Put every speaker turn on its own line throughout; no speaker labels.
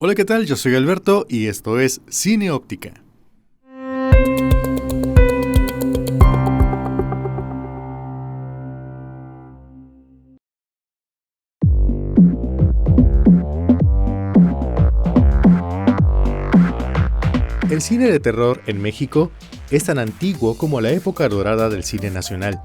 Hola, ¿qué tal? Yo soy Alberto y esto es Cine Óptica. El cine de terror en México es tan antiguo como la época dorada del cine nacional.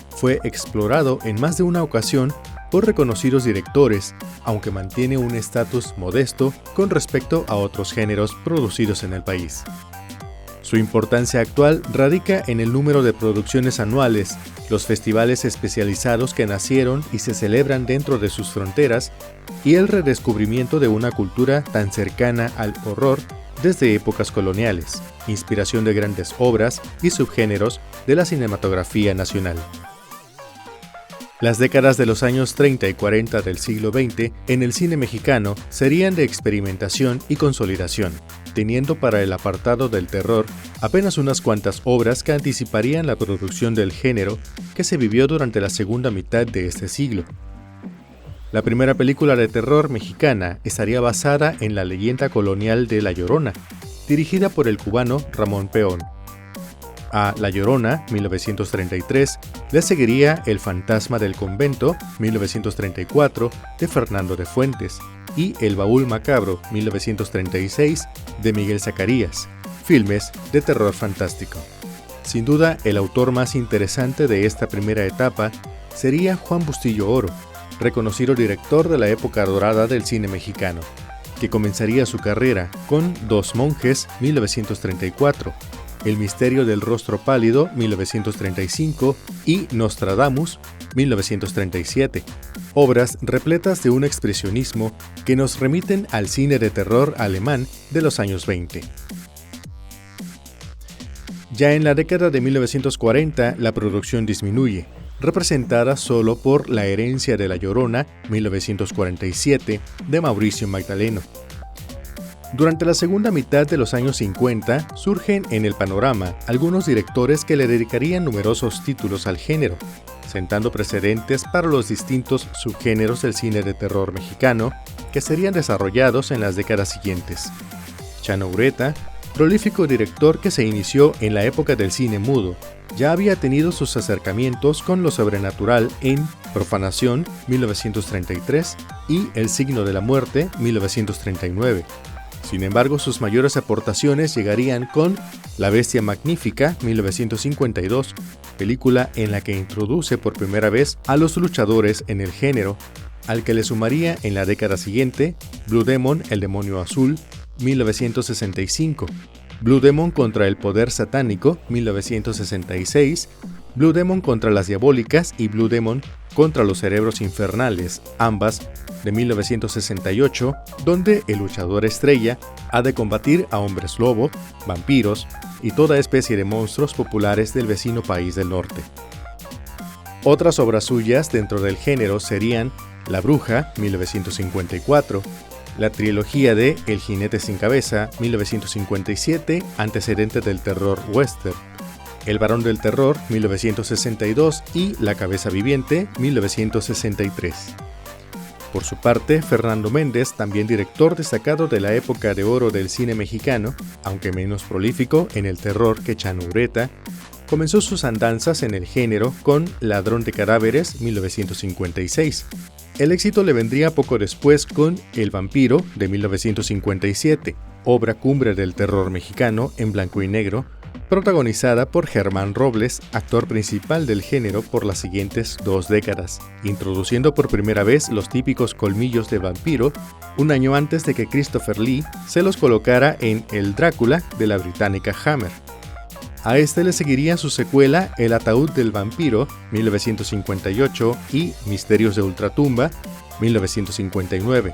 Fue explorado en más de una ocasión por reconocidos directores, aunque mantiene un estatus modesto con respecto a otros géneros producidos en el país. Su importancia actual radica en el número de producciones anuales, los festivales especializados que nacieron y se celebran dentro de sus fronteras, y el redescubrimiento de una cultura tan cercana al horror desde épocas coloniales, inspiración de grandes obras y subgéneros de la cinematografía nacional. Las décadas de los años 30 y 40 del siglo XX en el cine mexicano serían de experimentación y consolidación, teniendo para el apartado del terror apenas unas cuantas obras que anticiparían la producción del género que se vivió durante la segunda mitad de este siglo. La primera película de terror mexicana estaría basada en la leyenda colonial de La Llorona, dirigida por el cubano Ramón Peón. A La Llorona, 1933, le seguiría El fantasma del convento, 1934, de Fernando de Fuentes, y El baúl macabro, 1936, de Miguel Zacarías, filmes de terror fantástico. Sin duda, el autor más interesante de esta primera etapa sería Juan Bustillo Oro, reconocido director de la época dorada del cine mexicano, que comenzaría su carrera con Dos monjes, 1934, El misterio del rostro pálido, 1935, y Nostradamus, 1937, obras repletas de un expresionismo que nos remiten al cine de terror alemán de los años 20. Ya en la década de 1940, la producción disminuye, representada solo por La herencia de La Llorona, 1947, de Mauricio Magdaleno. Durante la segunda mitad de los años 50, surgen en el panorama algunos directores que le dedicarían numerosos títulos al género, sentando precedentes para los distintos subgéneros del cine de terror mexicano que serían desarrollados en las décadas siguientes. Chano Ureta, prolífico director que se inició en la época del cine mudo, ya había tenido sus acercamientos con lo sobrenatural en Profanación, 1933, y El signo de la muerte, 1939. Sin embargo, sus mayores aportaciones llegarían con La bestia magnífica, 1952, película en la que introduce por primera vez a los luchadores en el género, al que le sumaría en la década siguiente Blue Demon, el demonio azul, 1965, Blue Demon contra el poder satánico, 1966, Blue Demon contra las diabólicas y Blue Demon contra los cerebros infernales, ambas de 1968, donde el luchador estrella ha de combatir a hombres lobo, vampiros y toda especie de monstruos populares del vecino país del norte. Otras obras suyas dentro del género serían La bruja, 1954, la trilogía de El jinete sin cabeza, 1957, antecedente del terror western, El varón del terror, 1962 y La cabeza viviente, 1963. Por su parte, Fernando Méndez, también director destacado de la época de oro del cine mexicano, aunque menos prolífico en el terror que Chano Ureta, comenzó sus andanzas en el género con Ladrón de cadáveres, 1956. El éxito le vendría poco después con El vampiro, de 1957, obra cumbre del terror mexicano en blanco y negro, protagonizada por Germán Robles, actor principal del género por las siguientes 2 décadas, introduciendo por primera vez los típicos colmillos de vampiro, un año antes de que Christopher Lee se los colocara en El Drácula de la británica Hammer. A este le seguiría su secuela El ataúd del vampiro, 1958, y Misterios de ultratumba, 1959,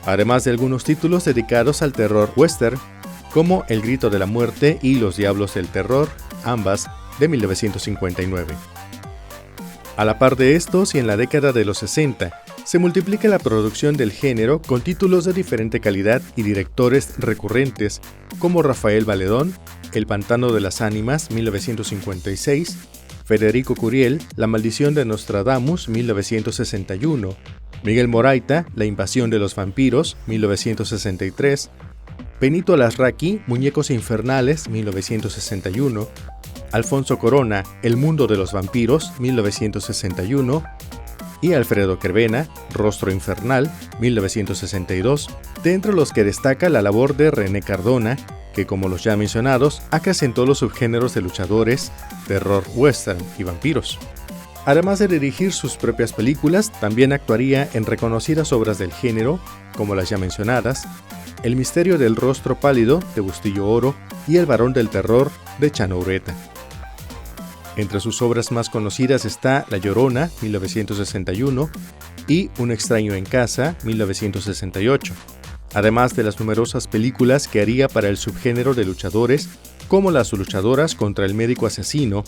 además de algunos títulos dedicados al terror western, como El grito de la muerte y Los diablos del terror, ambas de 1959. A la par de estos y en la década de los 60, se multiplica la producción del género con títulos de diferente calidad y directores recurrentes como Rafael Valedón, El pantano de las ánimas, 1956, Federico Curiel, La maldición de Nostradamus, 1961, Miguel Moraita, La invasión de los vampiros, 1963, Benito Larraqui, Muñecos infernales, 1961, Alfonso Corona, El mundo de los vampiros, 1961, y Alfredo Cervena, Rostro infernal, 1962, de entre los que destaca la labor de René Cardona, que como los ya mencionados, acrecentó los subgéneros de luchadores, terror western y vampiros. Además de dirigir sus propias películas, también actuaría en reconocidas obras del género, como las ya mencionadas, El misterio del rostro pálido, de Bustillo Oro, y El varón del terror, de Chano Ureta. Entre sus obras más conocidas está La Llorona, 1961, y Un extraño en casa, 1968, además de las numerosas películas que haría para el subgénero de luchadores, como Las luchadoras contra el médico asesino,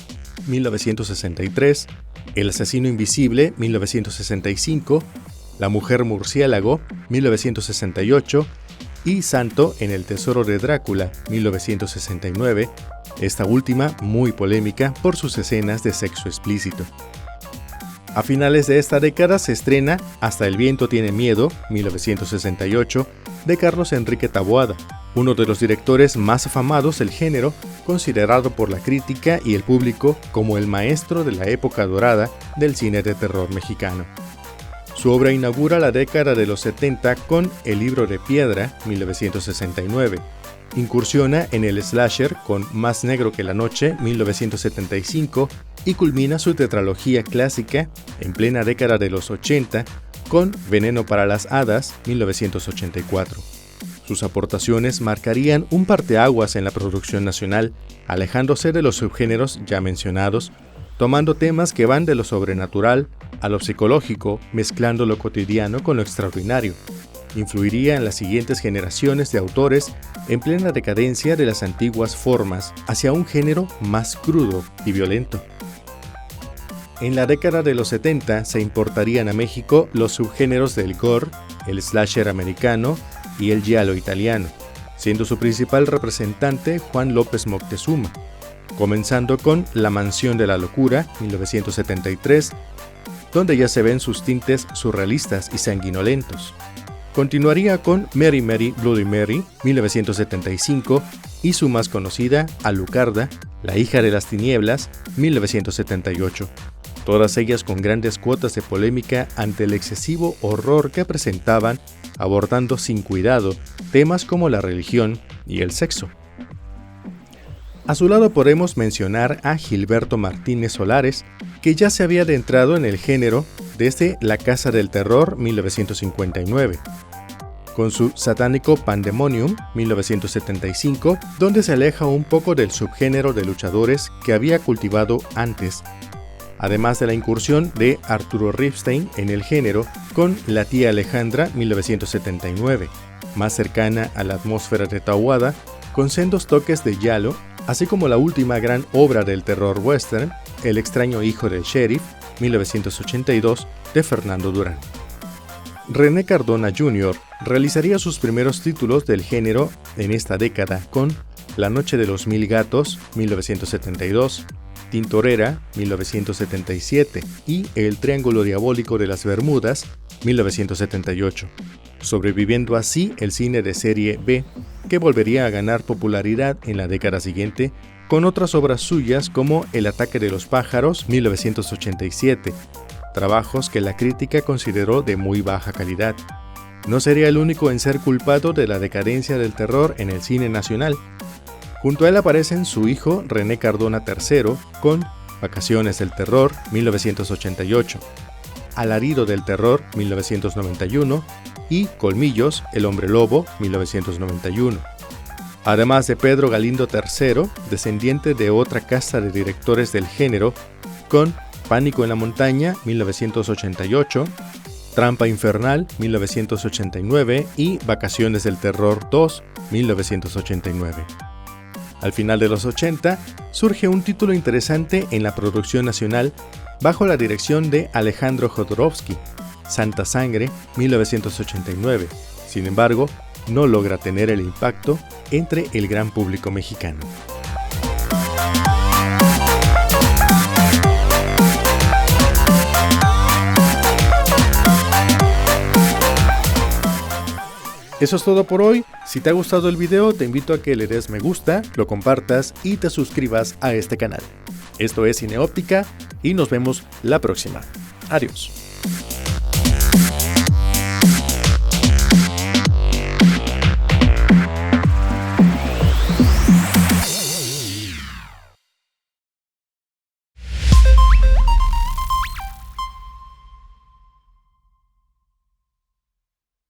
1963, El asesino invisible, 1965, La mujer murciélago, 1968, y Santo en el tesoro de Drácula, 1969, esta última muy polémica por sus escenas de sexo explícito. A finales de esta década se estrena Hasta el viento tiene miedo, 1968, de Carlos Enrique Taboada, uno de los directores más afamados del género, considerado por la crítica y el público como el maestro de la época dorada del cine de terror mexicano. Su obra inaugura la década de los 70 con El libro de piedra, 1969. Incursiona en el slasher con Más negro que la noche, 1975, y culmina su tetralogía clásica en plena década de los 80 con Veneno para las hadas, 1984. Sus aportaciones marcarían un parteaguas en la producción nacional, alejándose de los subgéneros ya mencionados, tomando temas que van de lo sobrenatural a lo psicológico, mezclando lo cotidiano con lo extraordinario. Influiría en las siguientes generaciones de autores en plena decadencia de las antiguas formas hacia un género más crudo y violento. En la década de los 70 se importarían a México los subgéneros del gore, el slasher americano y el giallo italiano, siendo su principal representante Juan López Moctezuma, comenzando con La mansión de la locura, 1973, donde ya se ven sus tintes surrealistas y sanguinolentos. Continuaría con Mary Mary Bloody Mary, 1975, y su más conocida, Alucarda, la hija de las tinieblas, 1978. Todas ellas con grandes cuotas de polémica ante el excesivo horror que presentaban, abordando sin cuidado temas como la religión y el sexo. A su lado podemos mencionar a Gilberto Martínez Solares, que ya se había adentrado en el género desde La Casa del Terror, 1959, con su satánico Pandemonium, 1975, donde se aleja un poco del subgénero de luchadores que había cultivado antes, además de la incursión de Arturo Ripstein en el género con La tía Alejandra, 1979, más cercana a la atmósfera de Taboada, con sendos toques de giallo, así como la última gran obra del terror western, El extraño hijo del sheriff, 1982, de Fernando Durán. René Cardona Jr. realizaría sus primeros títulos del género en esta década con La noche de los mil gatos, 1972, Tintorera, 1977, y El triángulo diabólico de las Bermudas, 1978, sobreviviendo así el cine de serie B, que volvería a ganar popularidad en la década siguiente con otras obras suyas como El ataque de los pájaros, 1987, trabajos que la crítica consideró de muy baja calidad. No sería el único en ser culpado de la decadencia del terror en el cine nacional. Junto a él aparecen su hijo René Cardona III con Vacaciones del terror, 1988, Alarido del terror, 1991, y Colmillos, el hombre lobo, 1991. Además de Pedro Galindo III, descendiente de otra casta de directores del género, con Pánico en la montaña, 1988, Trampa infernal, 1989 y Vacaciones del terror 2, 1989. Al final de los 80, surge un título interesante en la producción nacional bajo la dirección de Alejandro Jodorowsky, Santa Sangre, 1989. Sin embargo, no logra tener el impacto entre el gran público mexicano. Eso es todo por hoy. Si te ha gustado el video, te invito a que le des me gusta, lo compartas y te suscribas a este canal. Esto es Cineóptica y nos vemos la próxima. Adiós.